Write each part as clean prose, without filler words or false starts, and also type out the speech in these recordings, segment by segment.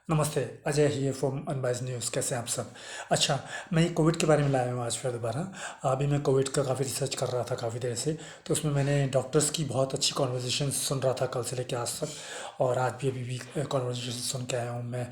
नमस्ते, Ajay here from unbiased news. कैसे हैं आप सब? अच्छा, मैं ये कोविड के बारे में लाया हूँ आज फिर दोबारा। अभी मैं कोविड का काफ़ी रिसर्च कर रहा था काफ़ी देर से, तो उसमें मैंने डॉक्टर्स की बहुत अच्छी कॉन्वर्सेशन सुन रहा था कल से लेकर आज तक। और आज भी अभी भी कॉन्वर्सेशन सुन के आया हूँ मैं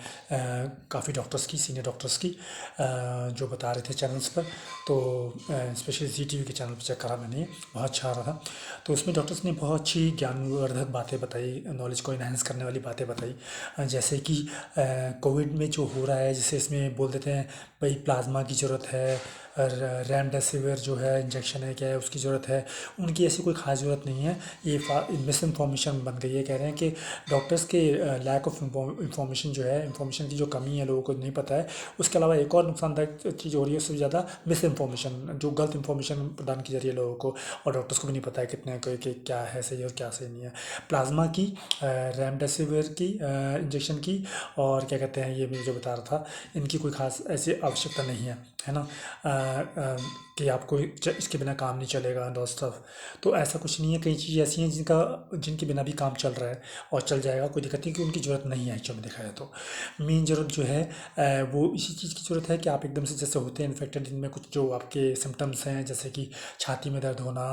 काफ़ी डॉक्टर्स की, सीनियर डॉक्टर्स की, जो बता रहे थे चैनल्स पर। तो स्पेशली जी टी वी के चैनल पर चेक करा मैंने, बहुत अच्छा आ रहा था। तो उसमें डॉक्टर्स ने बहुत अच्छी ज्ञानवर्धक बातें बताई, नॉलेज को इन्हेंस करने वाली बातें बताई। जैसे कि कोविड में जो हो रहा है, जैसे इसमें बोल देते हैं भाई प्लाज्मा की ज़रूरत है, रेमडेसिविर जो है इंजेक्शन है क्या है उसकी ज़रूरत है। उनकी ऐसी कोई ख़ास ज़रूरत नहीं है। ये मिस इन्फॉर्मेशन बन गई है। कह रहे हैं कि डॉक्टर्स के लैक ऑफ इंफॉर्मेशन जो है, इंफॉर्मेशन की जो कमी है, लोगों को नहीं पता है। उसके अलावा एक और नुकसानदायक चीज़ हो रही है उससे ज़्यादा, मिस इन्फॉर्मेशन, जो गलत इन्फॉर्मेशन प्रदान की जा रही है लोगों को, और डॉक्टर्स को भी नहीं पता है कितने कि क्या है सही और क्या सही नहीं है। प्लाज्मा की, रेमडेसिविर की इंजेक्शन की, और क्या कहते हैं ये मैं जो बता रहा था, इनकी कोई ख़ास ऐसी आवश्यकता नहीं है ना। कि आपको इसके बिना काम नहीं चलेगा दोस्तों। तो ऐसा कुछ नहीं है। कई चीज़ें ऐसी हैं जिनके बिना भी काम चल रहा है और चल जाएगा, कोई दिक्कत नहीं, कि उनकी ज़रूरत नहीं है एक्चुअल में देखा जाए तो। मेन ज़रूरत जो है वो इसी चीज़ की ज़रूरत है कि आप एकदम से जैसे होते हैं इन्फेक्टेड, जिनमें कुछ जो आपके सिम्टम्स हैं, जैसे कि छाती में दर्द होना,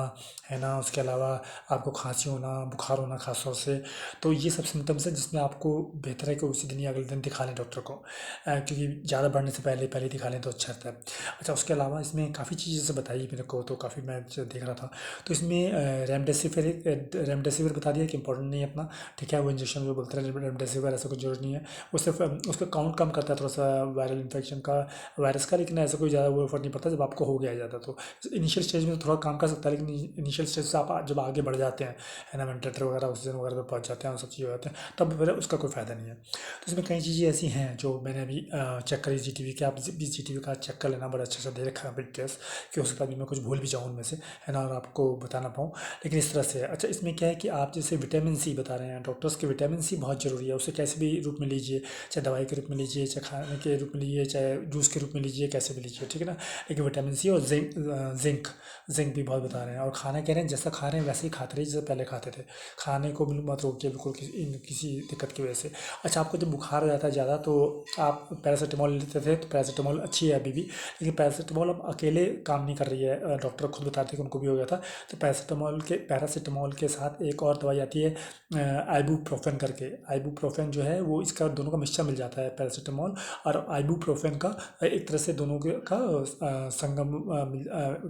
है ना, उसके अलावा आपको खांसी होना, बुखार होना खास तौर से। तो ये सब सिम्टम्स हैं जिसमें आपको बेहतर है कि उसी दिन या अगले दिन दिखा लें डॉक्टर को, क्योंकि ज़्यादा बढ़ने से पहले पहले दिखा लें तो अच्छा रहता है। अच्छा, उसके अलावा इसमें काफ़ी चीज़ें से बताई मेरे को, तो काफ़ी मैं जो देख रहा था, तो इसमें रेमडेसिविर बता दिया कि इंपॉर्टेंट नहीं है अपना। ठीक है, वो इंजेक्शन जो बोलते हैं रेमडेसिविर, ऐसा कुछ जरूरत नहीं है। वो सिर्फ उसका काउंट कम करता है थोड़ा सा वायरल इन्फेक्शन का, वायरस का, लेकिन ऐसा कोई ज़्यादा वो फर्क नहीं पड़ता जब आपको हो गया ज़्यादा। तो इनिशियल स्टेज में तो थोड़ा काम कर सकता है, लेकिन इनिशियल स्टेज से आप जब आगे बढ़ जाते हैं, है ना, वेंटिलेटर वगैरह ऑक्सीजन वगैरह पे पहुंच जाते हैं और सब चीज़ हो जाते हैं, तब फिर उसका कोई फ़ायदा नहीं है। तो इसमें कई चीज़ें ऐसी हैं जो मैंने अभी चेक करी जी टी वी के। आप भी जी टी वी का चेक कर लेना, बड़ा अच्छा सा दे रखा है डिटेल्स, कि हो सकता है अभी मैं कुछ भूल भी जाऊँ उनमें से, है ना, और आपको बता ना पाऊँ, लेकिन इस तरह से है। अच्छा, इसमें क्या है कि आप जैसे विटामिन सी बता रहे हैं डॉक्टर्स के, विटामिन सी बहुत ज़रूरी है। उसे कैसे भी रूप में लीजिए, चाहे दवाई के रूप में लीजिए, चाहे खाने के रूप में लीजिए, चाहे जूस के रूप में लीजिए, कैसे भी लीजिए, ठीक है ना। लेकिन विटामिन सी और जिंक जिंक भी बहुत बता रहे हैं। और खाना कह रहे हैं जैसा खा रहे हैं वैसे ही खाते रहिए जैसे पहले खाते थे। खाने को बिल्कुल मत रोकिए बिल्कुल, किसी दिक्कत की वजह से। अच्छा, आपको जब बुखार हो जाता है ज़्यादा तो आप पैरासीटामोल लेते थे, तो पैरासीटामोल अच्छी है अभी भी, लेकिन पैरासीटामोल अब अकेले काम नहीं कर रही है। डॉक्टर खुद बताते थे कि उनको भी हो गया था। तो पैरासीटामोल के साथ एक और दवाई आती है आइबुप्रोफेन करके। आइबुप्रोफेन जो है वो, इसका दोनों का मिक्सचर मिल जाता है, पैरासीटामोल और आइबुप्रोफेन का। एक तरह से दोनों का संगम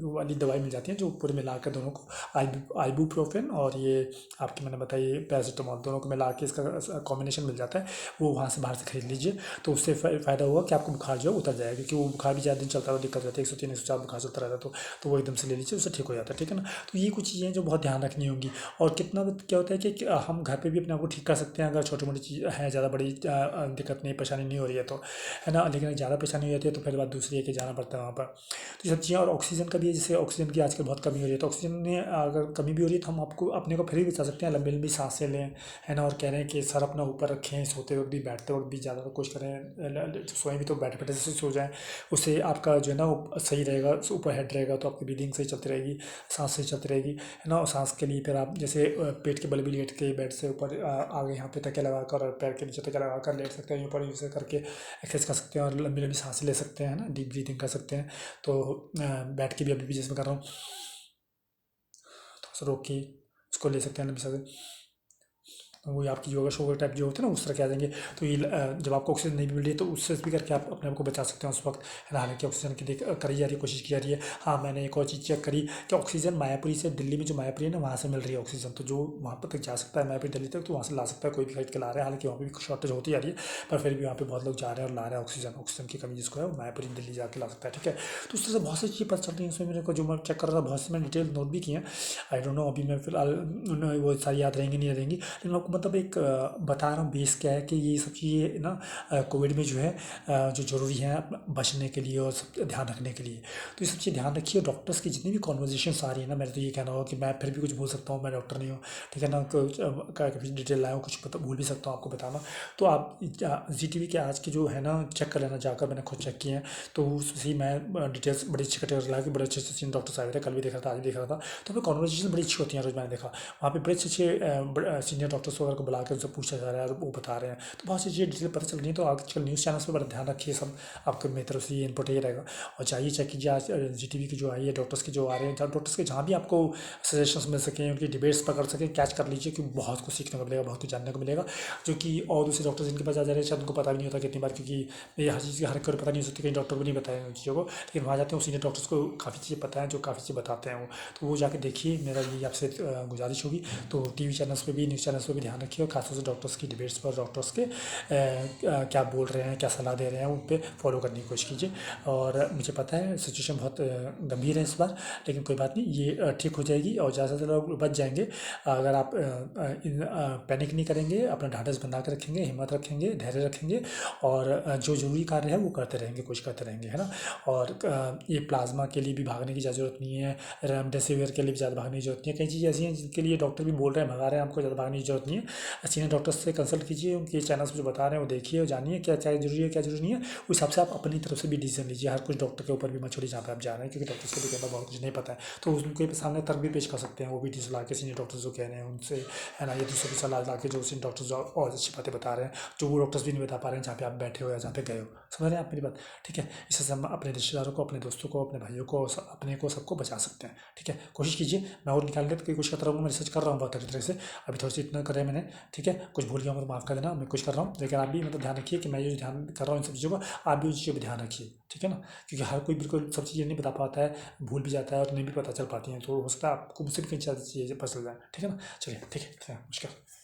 वाली दवाई मिल जाती है, जो पूरे मिला कर दोनों को, आइबुप्रोफेन और ये आपकी मैंने बताई पैरासीटामोल, दोनों को मिला के इसका कॉम्बिनेशन मिल जाता है। वो वहाँ से बाहर से खरीद लीजिए, तो उससे फ़ायदा होगा कि आपको बुखार जो है उतर जाएगा, क्योंकि वो बुखार भी ज़्यादा दिन चलता है तो दिक्कत रहती है, 103 104 बुखार चलता रहता है। तो वो एकदम से ले लीजिए, उससे ठीक हो जाता है, ठीक है ना। तो ये कुछ चीज़ें जो बहुत ध्यान रखनी होंगी। और कितना क्या होता है कि हम घर पे भी अपने आप को ठीक कर सकते हैं, अगर छोटी मोटी चीज़ है, ज़्यादा बड़ी दिक्कत नहीं, परेशानी नहीं हो रही है तो, है ना। लेकिन ज़्यादा परेशानी हो जाती है तो फिर बात दूसरी है कि जाना पड़ता है वहाँ पर। तो ये सब चीज़ें, और ऑक्सीजन का भी है, जैसे ऑक्सीजन की आजकल बहुत कमी हो रही है, तो ऑक्सीजन में अगर कमी भी हो रही है तो हम आपको अपने को फिर भी बचा सकते हैं, लंबी लंबी सांसें लें, है ना। और कह रहे हैं कि सर अपना ऊपर रखें, सोते वक्त भी बैठते वक्त भी, ज़्यादा कोशिश करें सोएं भी तो बैठे बैठे से सो जाएं। उससे आपका जो है ना वो सही रहेगा, ऊपर हेड रहेगा तो आपकी ब्रीदिंग सही चलती रहेगी, सांस सही चलती रहेगी, है ना। और सांस के लिए फिर आप जैसे पेट के बल भी लेट के बेड से ऊपर आगे यहाँ पे तकिया लगा कर, और पैर के नीचे तकिया लगा कर लेट सकते हैं, ऊपर यूज़ करके एक्सरसाइज कर सकते हैं, और लंबी लंबी सांसें ले सकते हैं, है ना, डीप ब्रीदिंग कर सकते हैं। तो बैठ के भी अभी भी जिसमें कर रहा हूँ, थोड़ा सा रोक के उसको ले सकते हैं लंबी सांसें। वही आपकी योगा शोगा टाइप जो होते हैं ना, उस तरह के आ जाएंगे। तो ये जब आपको ऑक्सीजन नहीं मिल रही है तो उससे भी करके आप अपने आप को बचा सकते हैं उस वक्त, है ना। हालांकि ऑक्सीजन की करी जा रही है, कोशिश की जा रही है। हाँ, मैंने एक और चीज़ चेक करी कि ऑक्सीजन मायापुरी से, दिल्ली में जो मायापुरी है ना, वहाँ से मिल रही है ऑक्सीजन। तो जो वहाँ पर तक जा सकता है मायापुरी दिल्ली तक, तो वहाँ से ला सकता है, कोई भी खरीद के ला रहा है। हालांकि वहाँ पर भी शॉर्टेज होती जा रही है, पर फिर भी वहाँ पर बहुत लोग जा रहे हैं और ला रहे हैं ऑक्सीजन। ऑक्सीजन की कमी जिसको है वो मायापुरी दिल्ली जाके ला सकता है, ठीक है। तो उस तरह से बहुत सी चीज़ें पता चलती हैं उसमें, मेरे को जो मैं चेक कर रहा था, बहुत सी मैंने डिटेल नोट भी की हैं। आई डोंट नो, अभी मैं फिलहाल वो सारी याद रहेंगी नहीं रहेंगी, लेकिन मैं आपको मतलब एक बता रहा हूँ बेस क्या है, कि ये सब चीज़ें ना कोविड में जो है जो ज़रूरी है बचने के लिए और सब ध्यान रखने के लिए। तो ये सब चीज़ ध्यान रखिए। डॉक्टर्स की जितनी भी कॉन्वर्जेशंस आ रही है ना, मेरा तो ये कहना होगा कि मैं फिर भी कुछ भूल सकता हूँ, मैं डॉक्टर नहीं हूँ, ठीक है ना। कभी डिटेल लाया हूँ, कुछ भूल भी सकता हूँ आपको बताना। तो आप जी टी वी के आज के जो है ना चेक कर लेना जाकर, मैंने खुद चेक किए हैं। तो उसी मैं डिटेल्स बड़ी अच्छी कैटेगरी ला के, बड़े अच्छे अच्छे डॉक्टर्स आए थे, कल भी देखा था आज भी देख रहा था। तो हमें कॉन्वर्जेशन बड़ी अच्छी होती है, रोज़ मैंने देखा वहाँ पे बड़े अच्छे अच्छे सीनियर डॉक्टर्स वगैरह को बुला के उनसे पूछा जा रहा है और वो बता रहे हैं, तो बहुत सी चीज़ें डिटेल पता चल रही है। तो आजकल न्यूज़ चैनल्स पे बड़ा ध्यान रखिए सब, आपके मेरी तरफ से ये इनपुट ये रहेगा। और जाइए चेक कीजिए आज जीटीवी की जो आई है, डॉक्टर्स की जो आ रहे हैं, डॉक्टर्स के जहाँ भी आपको सजेशंस मिल सकें, उनकी डिबेट्स पकड़ सकें, कैच कर लीजिए, क्योंकि बहुत कुछ सीखने को मिलेगा, बहुत कुछ जानने को मिलेगा। जो कि और दूसरे डॉक्टर्स जिनके पास आ जा रहे हैं शायद उनको पता भी नहीं होता कितनी बार, क्योंकि ये हर चीज़ की हर एक को पता नहीं हो सकती, कहीं डॉक्टर को नहीं बताया उन चीज़ों को, लेकिन वहाँ जाते हैं सीनियर डॉक्टर्स को काफ़ी चीज़ें पता है, जो काफ़ी चीज़ें बताते हैं वो। तो वो जाके देखिए, मेरा यही आपसे गुजारिश होगी। तो टीवी चैनल्स पे भी, न्यूज़ चैनल्स पे भी ध्यान रखिए, और खासतौर से डॉक्टर्स की डिबेट्स पर, डॉक्टर्स के क्या बोल रहे हैं, क्या सलाह दे रहे हैं, उन पे फॉलो करने की कोशिश कीजिए। और मुझे पता है सिचुएशन बहुत गंभीर है इस बार, लेकिन कोई बात नहीं, ये ठीक हो जाएगी और ज़्यादा से ज़्यादा लोग बच जाएंगे अगर आप पैनिक नहीं करेंगे, अपना ढाढ़स बना के रखेंगे, हिम्मत रखेंगे, धैर्य रखेंगे, और जो ज़रूरी कार्य है वो करते रहेंगे, कोशिश करते रहेंगे, है ना। और ये प्लाज्मा के लिए भी भागने की ज़्यादा ज़रूरत नहीं है, रेमडेसिविर के लिए भी ज़्यादा भागने की ज़रूरत नहीं है। कई चीज़ें ऐसी हैं जिनके लिए डॉक्टर भी बोल रहे हैं, भगा रहे हैं, आपको ज़्यादा भागने की ज़रूरत नहीं है। सीनियर डॉक्टर्स से कंसल्ट कीजिए, उनके चैनल्स पर जो बता रहे हैं वो देखिए और जानिए क्या क्या ज़रूरी है, क्या ज़रूरी नहीं है। उस हिसाब से आप अपनी तरफ से भी डिसीजन लीजिए। हर कुछ डॉक्टर के ऊपर भी मत छोड़िए जहाँ पे आप जा रहे हैं, क्योंकि डॉक्टर्स को भी कहना बहुत कुछ नहीं पता है, तो उनके सामने तर्क भी पेश कर सकते हैं, वो भी सलाह के सीनियर डॉक्टर्स जो कह रहे हैं उनसे, है ना। ये दूसरों की सलाह ला के जो सीनियर डॉक्टर्स और अच्छी बातें बता रहे हैं, जो वो डॉक्टर्स भी नहीं बता पा रहे हैं जहाँ पे आप बैठे हो या जहाँ पे गए हो। समझ रहे हैं आप मेरी बात? ठीक है, इससे हम अपने रिश्तेदारों को, अपने दोस्तों को, अपने भाइयों को, अपने को, सबको बचा सकते हैं। ठीक है, कोशिश कीजिए, मैं और निकालने की कोशिश करता रहूँगा, मैं रिसर्च कर रहा हूँ बहुत तरह से। अभी थोड़ी सी इतना करे मैंने, ठीक है, कुछ भूल गया हूँ तो माफ़ कर देना, मैं कोशिश कर रहा हूँ, लेकिन आप भी मतलब ध्यान रखिए कि मैं ये ध्यान कर रहा हूँ इन सब चीज़ों का, आप भी उन चीज़ों पर ध्यान रखिए, ठीक है ना। क्योंकि हर कोई बिल्कुल सब चीज़ें नहीं बता पाता है, भूल भी जाता है और नहीं भी पता चल पाती हैं, तो हो सकता है आपको मुझसे भी कई सारी चीज़ें पता चल जाए, ठीक है ना। चलिए, ठीक है, नमस्कार।